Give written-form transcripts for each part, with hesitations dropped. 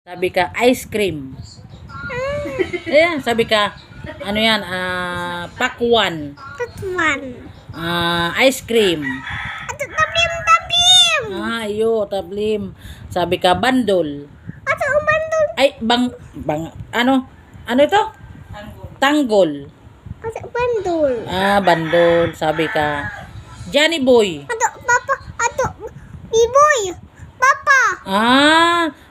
Sabi ka, ice cream. Ayan, sabi ka, ano yan, pakwan. Tatman. Ice cream. Ato tablim tablim. Iyo, tablim. Sabi ka, bandol. Ato umandol. Ay, ano ito? Tanggol. Ato bandol. Bandol. Sabi ka, Johnny Boy. Ato papa. Ato biboy. Papa.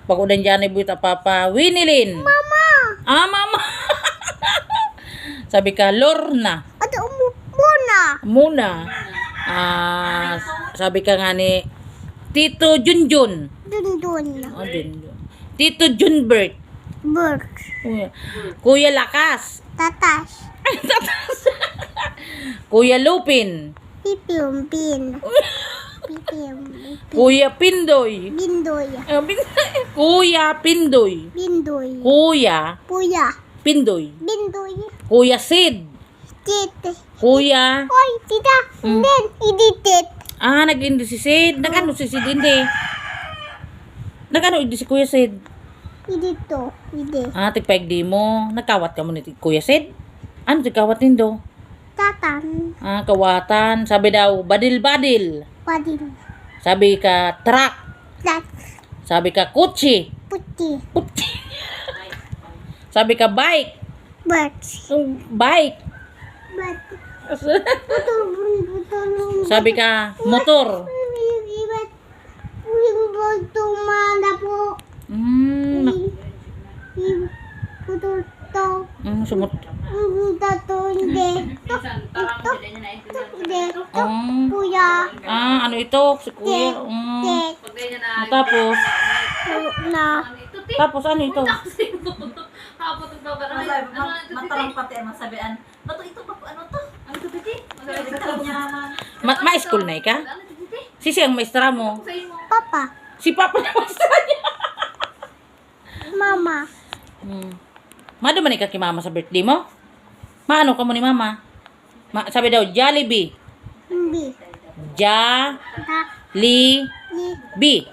Pagudan Johnny Boy ta papa. Winilin. Mama. Mama. Sabi ka, Lorna. Ato muna. Muna. Sabi ka nga ni Tito Junjun. Dundun. Junjun. Tito Junbert. Bird. Kuya Lakas. Tatas. Kuya Lupin. Pipim pin. Pipim. Kuya Pindoy. Bindoy. Kuya Pindoy. Bindoy. Kuya Puya. Pindoy. Bindoy. Kuya Sid. Tite. Kuya. Oy, tita. Then, iditit. Nag-indi si Sid. Nag-ano si Sid hindi? Nag-ano hindi si Kuya Sid? Idito. Ide. Tigpaig di mo. Nagkawat ka mo ni Kuya Sid? Ano tigkawat nindo? Tatan. Kawatan. Sabi daw, badil-badil. Padin. Sabi ka, truck. Lat. Sabi ka, kutsi. Puti. Kutsi. Sabi ka, bike. Birds. Bike. Bat. Putol. Sabi ka, motor. Ibat. Wimbol tumanda po. Putol to. Sumot. Tato hindi. Ito. Hindi. Kuya. Ano ito? Si Kuya. Tek. Tapos, Na. tapos ano ito? Matarang pati ang masabihan. Bato ito ba ano to? Ano to titi? Ma-school na ka? Si siyang maestra mo. Papa. Si Papa na maestra niya. Mama. Mado man ika kay Mama sa birthday mo? Maano ka mo ni Mama? Sabi daw, Jollibee. Bi. Ta. Jollibee. Ni. Bi.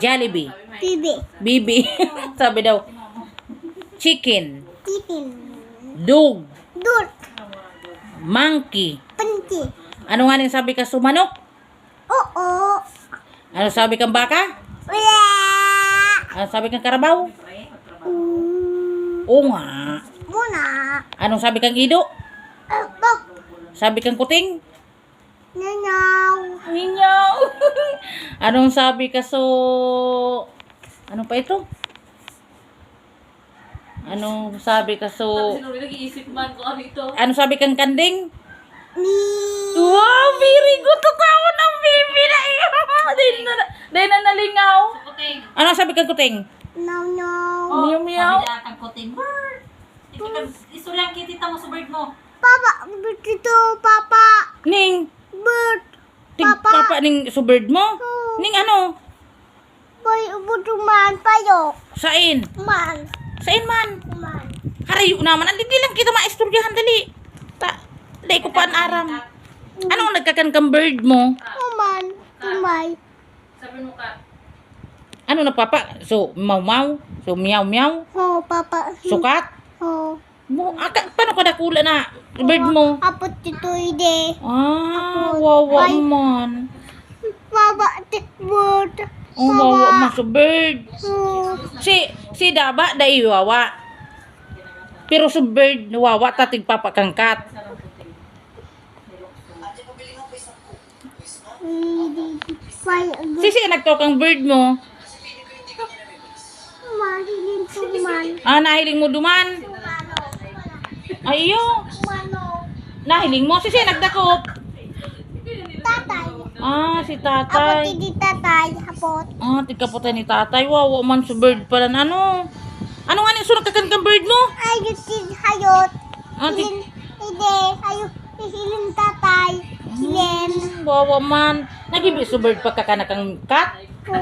Jollibee. Bibi. Bibi. Sabi daw, chicken. Titin. Dog. Dul. Monkey. Panti. Ano nga rin sabi ka sumanok? Oo. Ano sabi kang baka? Wala. Ano sabi kang karabaw? Oo nga. Muna. Anong sabi kang ido? Bok. Sabi kang kuting? Nanyaw. Minyaw. Anong sabi ka ano pa ito? Anong sabi ka Nag-iisip man ko ano ito. ano sabi kang kanding? Ni. Wow, very good. Totoo ng baby na iyo. Dahil na nalingaw. Kuting. Ano sabi kang kuting? No, no. Meow, meow. Sabi na kang kuting. Bird. Istorya ang kitita mo sa bird mo. Papa. Dito, papa. Ning. Bird. Papa ning subird mo? Oo. Ning ano? Boy, ubutuman payo. Sain? Man. Sain man? Man. Harayo naman. Hindi lang kita maistoryahan dali. Dali ko paan aram. Anong nagkakan kang bird mo? Kuman. Tumay. Sabi mo ka. Ano na papa? So, mau-mau? So, meow-meow? Oh, papa. Sukat? Oh. Paano ka nakula na bird mo? Apot dito ide. Wawa man. Baba tikbot. Wawa man sa bird. Oh. Si Daba, dai wawa. Pero sa bird, wawa tatig papakangkat. Si nagtokang bird mo. Mahilin tuman. Nahiling mo duman. Ayo. Mano. Nahiling mo. Si nagdakop. Tatay. Si Apot tatay. hindi tatay. Apot. Tigkaputan ni tatay. Wawa man sa bird pala na ano. Ano nga ni sunod kakan kang bird mo? Ayot sin hayot. Tig... Hilin. Ide. Ayot. Hilin tatay. Hilin. Wawa man. Nagibi sa bird pagkakanak kang cat? Oh.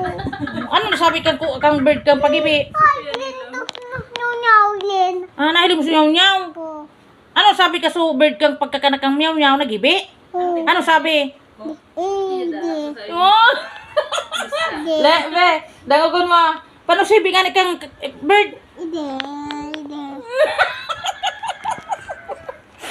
Ano nasabi kang bird kang pagibi? Ay, hilin to. Nunyaw hilin. Nahiling mo sa nyaw-nyaw. Oh. Ano sabi ka sa bird kang pagkakanak kang meow-meow nagibi? Oh. Ano sabi? Ide. Oh! Ide. Le, dangogon mo. Paano siya bingan kang bird? Hindi.